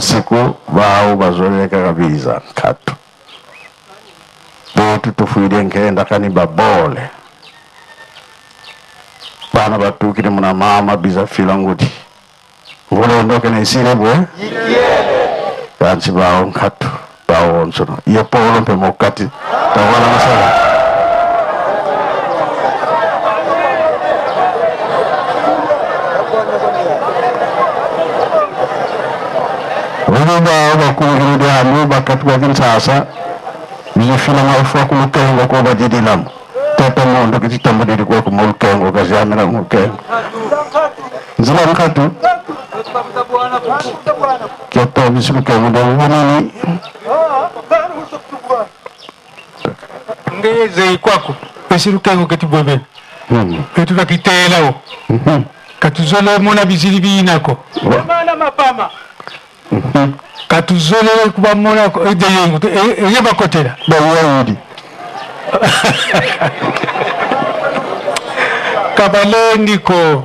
siku bao bazoleka kabiza nkatu botu tufuire nkenda kani babole bana batukire muna mama biza filanguti ngolo ndoke na isire bwe kanchi bao nkatu bao onsono iyo polo mpe mokati tawala masala Waba bakuru hano bakatwa kinsasa yifina mafu kulukengo ko bajidilam tata mondo kitambo diri ko mulkengo gazamira mulkengo zila nkatu kyoto bisukengo ndo nini ngeze kwako pesirukengo ketibwebe etu bakitelao katuzolo mona bizili binako mana mapama katuzole kuba mona edeyengo yeba kotera bawudi kabalendiko